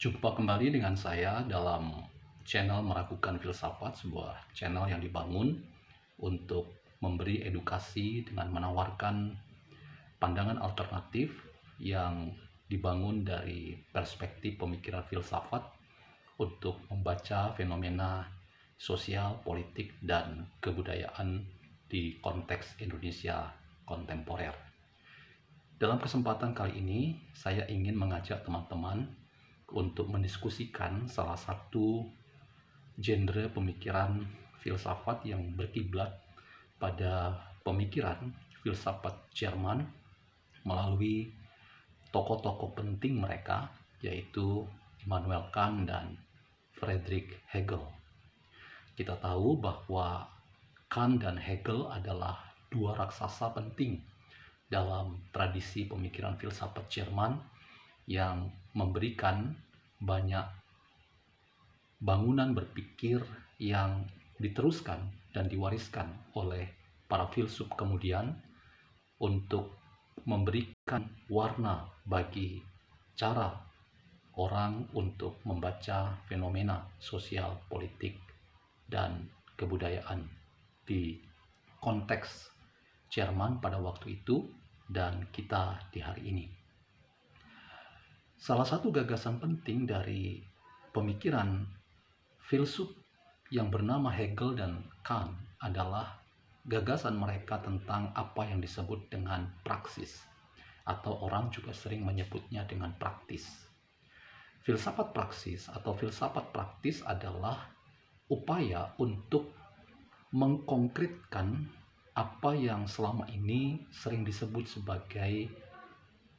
Jumpa kembali dengan saya dalam channel Meragukan Filsafat, sebuah channel yang dibangun untuk memberi edukasi dengan menawarkan pandangan alternatif yang dibangun dari perspektif pemikiran filsafat untuk membaca fenomena sosial, politik, dan kebudayaan di konteks Indonesia kontemporer. Dalam kesempatan kali ini, saya ingin mengajak teman-teman untuk mendiskusikan salah satu genre pemikiran filsafat yang berkiblat pada pemikiran filsafat Jerman melalui tokoh-tokoh penting mereka, yaitu Immanuel Kant dan Friedrich Hegel. Kita tahu bahwa Kant dan Hegel adalah dua raksasa penting dalam tradisi pemikiran filsafat Jerman yang memberikan banyak bangunan berpikir yang diteruskan dan diwariskan oleh para filsuf kemudian untuk memberikan warna bagi cara orang untuk membaca fenomena sosial, politik, dan kebudayaan di konteks Jerman pada waktu itu dan kita di hari ini. Salah satu gagasan penting dari pemikiran filsuf yang bernama Hegel dan Kant adalah gagasan mereka tentang apa yang disebut dengan praksis, atau orang juga sering menyebutnya dengan praktis. Filsafat praksis atau filsafat praktis adalah upaya untuk mengkonkretkan apa yang selama ini sering disebut sebagai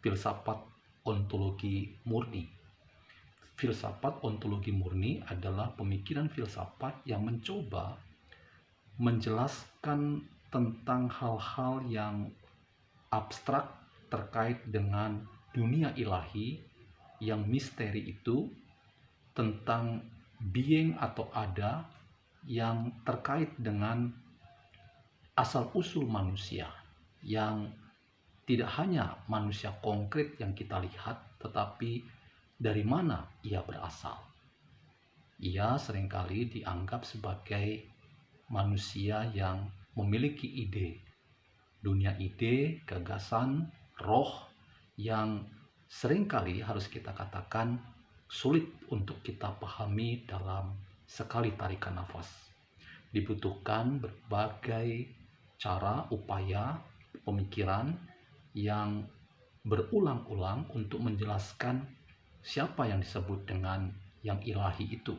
filsafat ontologi murni. Filsafat ontologi murni adalah pemikiran filsafat yang mencoba menjelaskan tentang hal-hal yang abstrak terkait dengan dunia ilahi yang misteri itu, tentang being atau ada yang terkait dengan asal-usul manusia, yang tidak hanya manusia konkret yang kita lihat, tetapi dari mana ia berasal. Ia seringkali dianggap sebagai manusia yang memiliki ide, dunia ide, gagasan, roh yang seringkali harus kita katakan sulit untuk kita pahami dalam sekali tarikan nafas. Dibutuhkan berbagai cara, upaya, pemikiran yang berulang-ulang untuk menjelaskan siapa yang disebut dengan yang ilahi itu.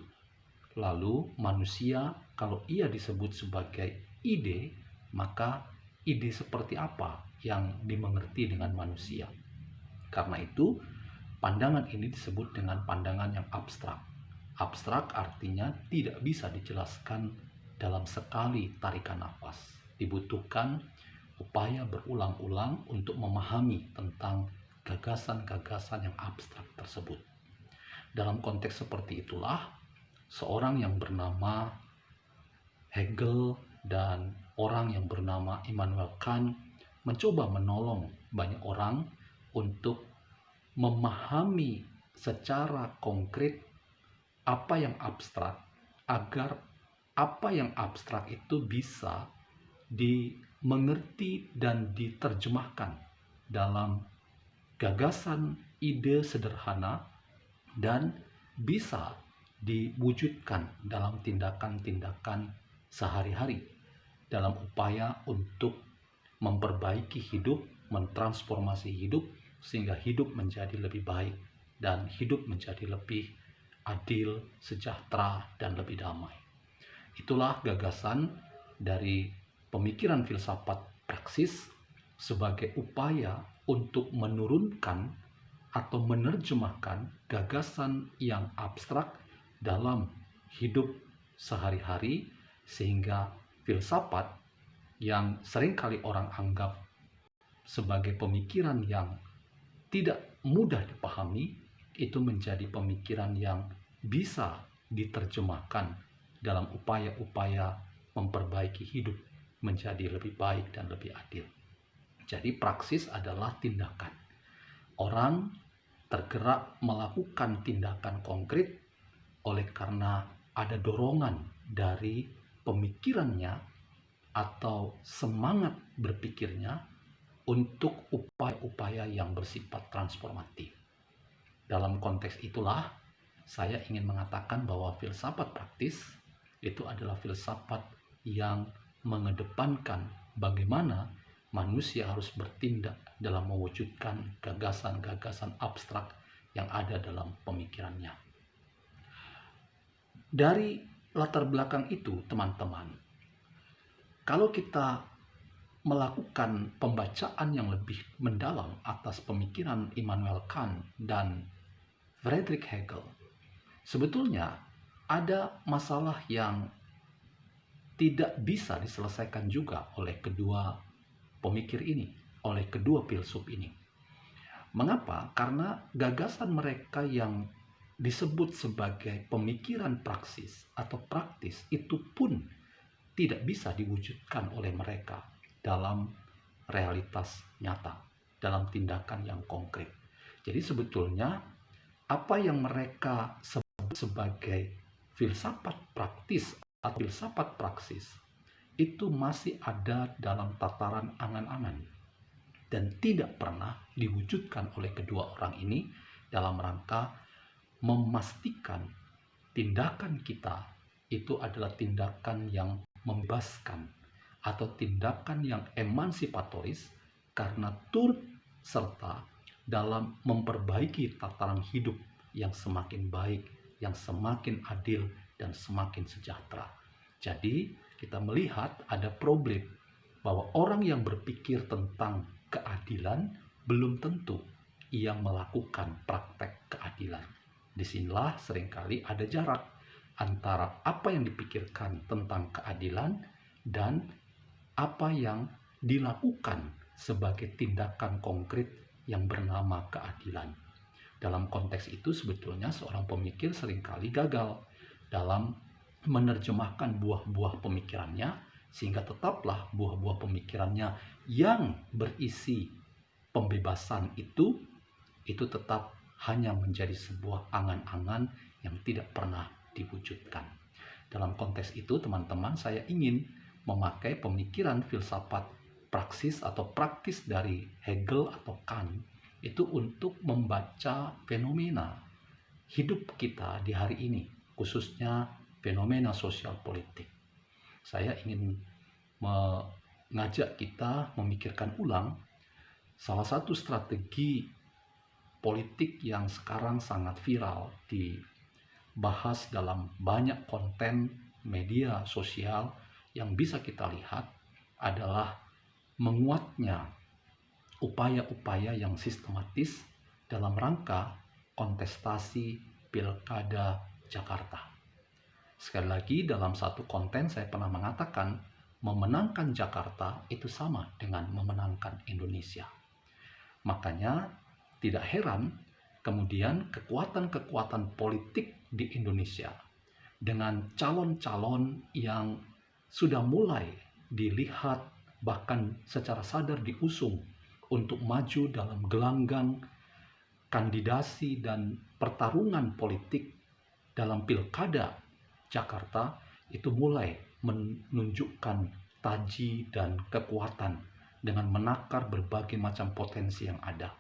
Lalu manusia, kalau ia disebut sebagai ide, maka ide seperti apa yang dimengerti dengan manusia. Karena itu, pandangan ini disebut dengan pandangan yang abstrak. Abstrak artinya tidak bisa dijelaskan dalam sekali tarikan nafas. Dibutuhkan upaya berulang-ulang untuk memahami tentang gagasan-gagasan yang abstrak tersebut. Dalam konteks seperti itulah, seorang yang bernama Hegel dan orang yang bernama Immanuel Kant mencoba menolong banyak orang untuk memahami secara konkret apa yang abstrak, agar apa yang abstrak itu bisa dimengerti dan diterjemahkan dalam gagasan ide sederhana dan bisa diwujudkan dalam tindakan-tindakan sehari-hari dalam upaya untuk memperbaiki hidup, mentransformasi hidup sehingga hidup menjadi lebih baik dan hidup menjadi lebih adil, sejahtera, dan lebih damai. Itulah gagasan dari pemikiran filsafat praksis sebagai upaya untuk menurunkan atau menerjemahkan gagasan yang abstrak dalam hidup sehari-hari, sehingga filsafat yang seringkali orang anggap sebagai pemikiran yang tidak mudah dipahami, itu menjadi pemikiran yang bisa diterjemahkan dalam upaya-upaya memperbaiki hidup menjadi lebih baik dan lebih adil. Jadi praksis adalah tindakan. Orang tergerak melakukan tindakan konkret oleh karena ada dorongan dari pemikirannya atau semangat berpikirnya untuk upaya-upaya yang bersifat transformatif. Dalam konteks itulah saya ingin mengatakan bahwa filsafat praktis itu adalah filsafat yang mengedepankan bagaimana manusia harus bertindak dalam mewujudkan gagasan-gagasan abstrak yang ada dalam pemikirannya. Dari latar belakang itu, teman-teman, kalau kita melakukan pembacaan yang lebih mendalam atas pemikiran Immanuel Kant dan Friedrich Hegel, sebetulnya ada masalah yang tidak bisa diselesaikan juga oleh kedua pemikir ini, oleh kedua filsuf ini. Mengapa? Karena gagasan mereka yang disebut sebagai pemikiran praksis atau praktis itu pun tidak bisa diwujudkan oleh mereka dalam realitas nyata, dalam tindakan yang konkret. Jadi sebetulnya apa yang mereka sebut sebagai filsafat praktis atau filsafat praksis itu masih ada dalam tataran angan-angan dan tidak pernah diwujudkan oleh kedua orang ini dalam rangka memastikan tindakan kita itu adalah tindakan yang membebaskan atau tindakan yang emansipatoris karena turut serta dalam memperbaiki tataran hidup yang semakin baik, yang semakin adil, dan semakin sejahtera. Jadi kita melihat ada problem bahwa orang yang berpikir tentang keadilan belum tentu ia melakukan praktek keadilan. Disinilah seringkali ada jarak antara apa yang dipikirkan tentang keadilan dan apa yang dilakukan sebagai tindakan konkret yang bernama keadilan. Dalam konteks itu sebetulnya seorang pemikir seringkali gagal dalam menerjemahkan buah-buah pemikirannya sehingga tetaplah buah-buah pemikirannya yang berisi pembebasan itu tetap hanya menjadi sebuah angan-angan yang tidak pernah diwujudkan. Dalam konteks itu, teman-teman, saya ingin memakai pemikiran filsafat praksis atau praktis dari Hegel atau Kant itu untuk membaca fenomena hidup kita di hari ini, khususnya fenomena sosial politik. Saya ingin mengajak kita memikirkan ulang salah satu strategi politik yang sekarang sangat viral dibahas dalam banyak konten media sosial yang bisa kita lihat adalah menguatnya upaya-upaya yang sistematis dalam rangka kontestasi Pilkada Jakarta. Sekali lagi, dalam satu konten saya pernah mengatakan memenangkan Jakarta itu sama dengan memenangkan Indonesia. Makanya tidak heran kemudian kekuatan-kekuatan politik di Indonesia dengan calon-calon yang sudah mulai dilihat bahkan secara sadar diusung untuk maju dalam gelanggang kandidasi dan pertarungan politik dalam Pilkada Jakarta itu mulai menunjukkan taji dan kekuatan dengan menakar berbagai macam potensi yang ada.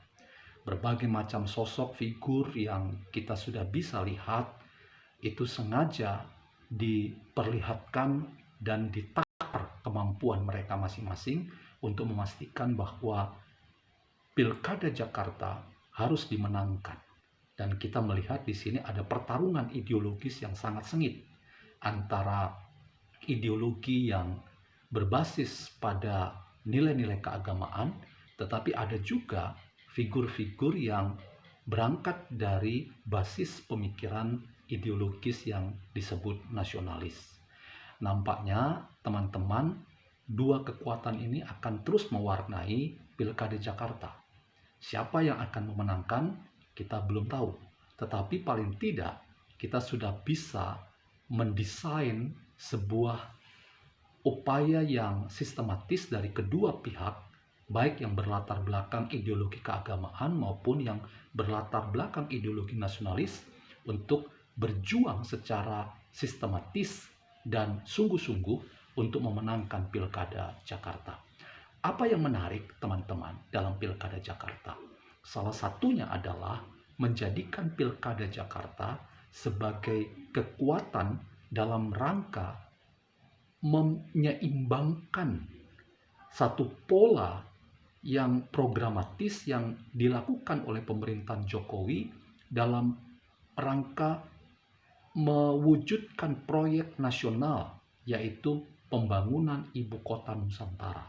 Berbagai macam sosok figur yang kita sudah bisa lihat itu sengaja diperlihatkan dan ditakar kemampuan mereka masing-masing untuk memastikan bahwa Pilkada Jakarta harus dimenangkan. Dan kita melihat di sini ada pertarungan ideologis yang sangat sengit antara ideologi yang berbasis pada nilai-nilai keagamaan, tetapi ada juga figur-figur yang berangkat dari basis pemikiran ideologis yang disebut nasionalis. Nampaknya teman-teman, dua kekuatan ini akan terus mewarnai Pilkada Jakarta. Siapa yang akan memenangkan, kita belum tahu. Tetapi paling tidak, kita sudah bisa mendesain sebuah upaya yang sistematis dari kedua pihak baik yang berlatar belakang ideologi keagamaan maupun yang berlatar belakang ideologi nasionalis, untuk berjuang secara sistematis dan sungguh-sungguh untuk memenangkan Pilkada Jakarta. Apa yang menarik teman-teman dalam Pilkada Jakarta? Salah satunya adalah menjadikan Pilkada Jakarta sebagai kekuatan dalam rangka menyeimbangkan satu pola yang programatis yang dilakukan oleh pemerintahan Jokowi dalam rangka mewujudkan proyek nasional, yaitu pembangunan ibu kota Nusantara.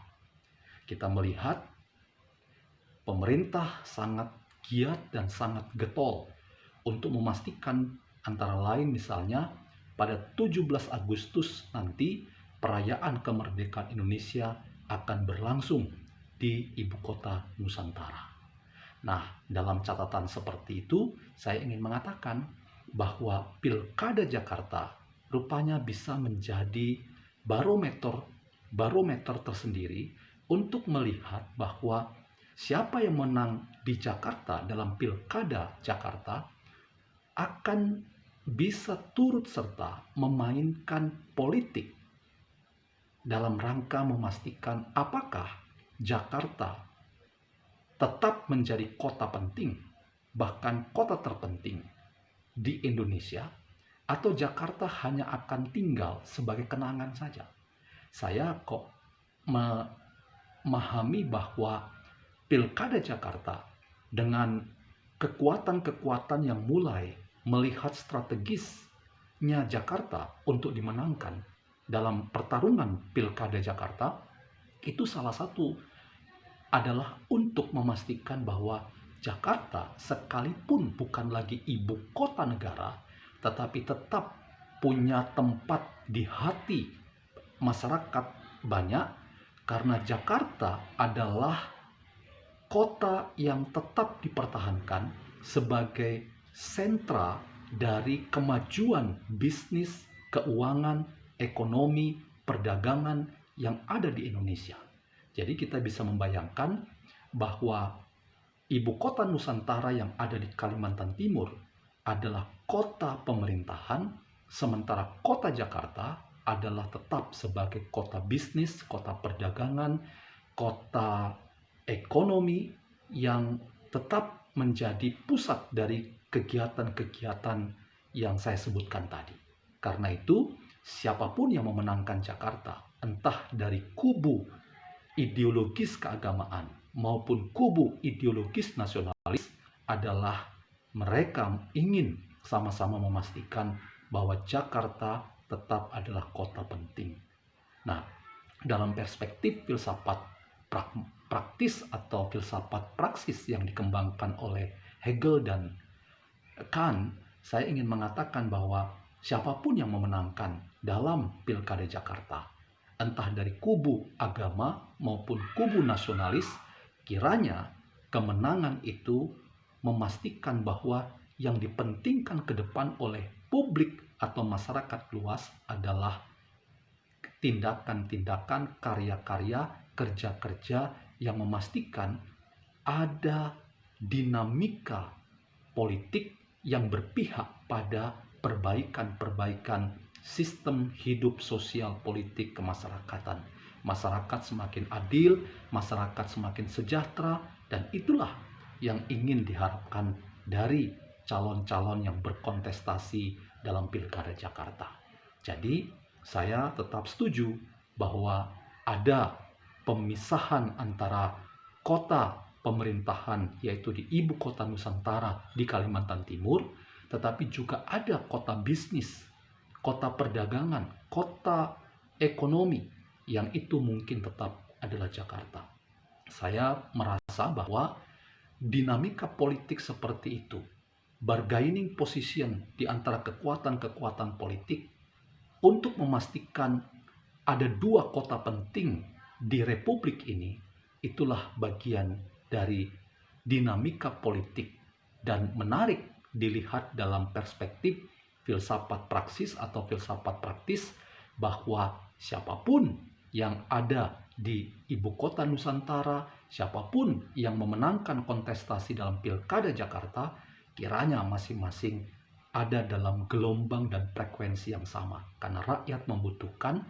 Kita melihat pemerintah sangat giat dan sangat getol untuk memastikan antara lain misalnya pada 17 Agustus nanti perayaan kemerdekaan Indonesia akan berlangsung di ibu kota Nusantara. Nah, dalam catatan seperti itu, saya ingin mengatakan bahwa Pilkada Jakarta rupanya bisa menjadi barometer tersendiri untuk melihat bahwa siapa yang menang di Jakarta dalam Pilkada Jakarta akan bisa turut serta memainkan politik dalam rangka memastikan apakah Jakarta tetap menjadi kota penting, bahkan kota terpenting di Indonesia, atau Jakarta hanya akan tinggal sebagai kenangan saja. Saya kok memahami bahwa Pilkada Jakarta dengan kekuatan-kekuatan yang mulai melihat strategisnya Jakarta untuk dimenangkan dalam pertarungan Pilkada Jakarta, itu salah satu adalah untuk memastikan bahwa Jakarta sekalipun bukan lagi ibu kota negara, tetapi tetap punya tempat di hati masyarakat banyak, karena Jakarta adalah kota yang tetap dipertahankan sebagai sentra dari kemajuan bisnis, keuangan, ekonomi, perdagangan yang ada di Indonesia. Jadi kita bisa membayangkan bahwa ibu kota Nusantara yang ada di Kalimantan Timur adalah kota pemerintahan, sementara kota Jakarta adalah tetap sebagai kota bisnis, kota perdagangan, kota ekonomi yang tetap menjadi pusat dari kegiatan-kegiatan yang saya sebutkan tadi. Karena itu, siapapun yang memenangkan Jakarta, entah dari kubu ideologis keagamaan maupun kubu ideologis nasionalis, adalah mereka ingin sama-sama memastikan bahwa Jakarta tetap adalah kota penting. Nah, dalam perspektif filsafat praktis atau filsafat praksis yang dikembangkan oleh Hegel dan Kant, saya ingin mengatakan bahwa siapapun yang memenangkan dalam Pilkada Jakarta, entah dari kubu agama maupun kubu nasionalis, kiranya kemenangan itu memastikan bahwa yang dipentingkan ke depan oleh publik atau masyarakat luas adalah tindakan-tindakan, karya-karya, kerja-kerja yang memastikan ada dinamika politik yang berpihak pada perbaikan-perbaikan sistem hidup sosial politik kemasyarakatan. Masyarakat semakin adil, masyarakat semakin sejahtera, dan itulah yang ingin diharapkan dari calon-calon yang berkontestasi dalam Pilkada Jakarta. Jadi, saya tetap setuju bahwa ada pemisahan antara kota pemerintahan, yaitu di ibu kota Nusantara di Kalimantan Timur, tetapi juga ada kota bisnis, kota perdagangan, kota ekonomi, yang itu mungkin tetap adalah Jakarta. Saya merasa bahwa dinamika politik seperti itu, bargaining position di antara kekuatan-kekuatan politik untuk memastikan ada dua kota penting di republik ini, itulah bagian dari dinamika politik dan menarik dilihat dalam perspektif filsafat praksis atau filsafat praktis, bahwa siapapun yang ada di ibu kota Nusantara, siapapun yang memenangkan kontestasi dalam Pilkada Jakarta, kiranya masing-masing ada dalam gelombang dan frekuensi yang sama. Karena rakyat membutuhkan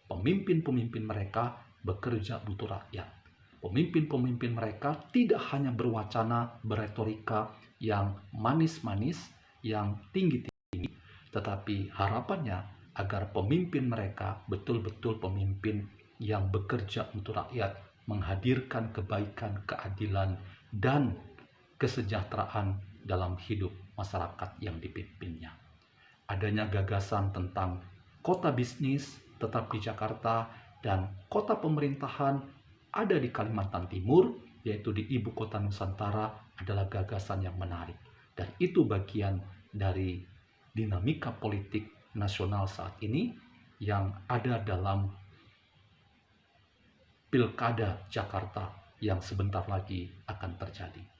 pemimpin-pemimpin mereka bekerja untuk rakyat. Pemimpin-pemimpin mereka tidak hanya berwacana, beretorika yang manis-manis, yang tinggi-tinggi, tetapi harapannya agar pemimpin mereka betul-betul pemimpin yang bekerja untuk rakyat, menghadirkan kebaikan, keadilan, dan kesejahteraan dalam hidup masyarakat yang dipimpinnya. Adanya gagasan tentang kota bisnis tetap di Jakarta dan kota pemerintahan ada di Kalimantan Timur, yaitu di ibu kota Nusantara, adalah gagasan yang menarik. Dan itu bagian dari dinamika politik nasional saat ini yang ada dalam Pilkada Jakarta yang sebentar lagi akan terjadi.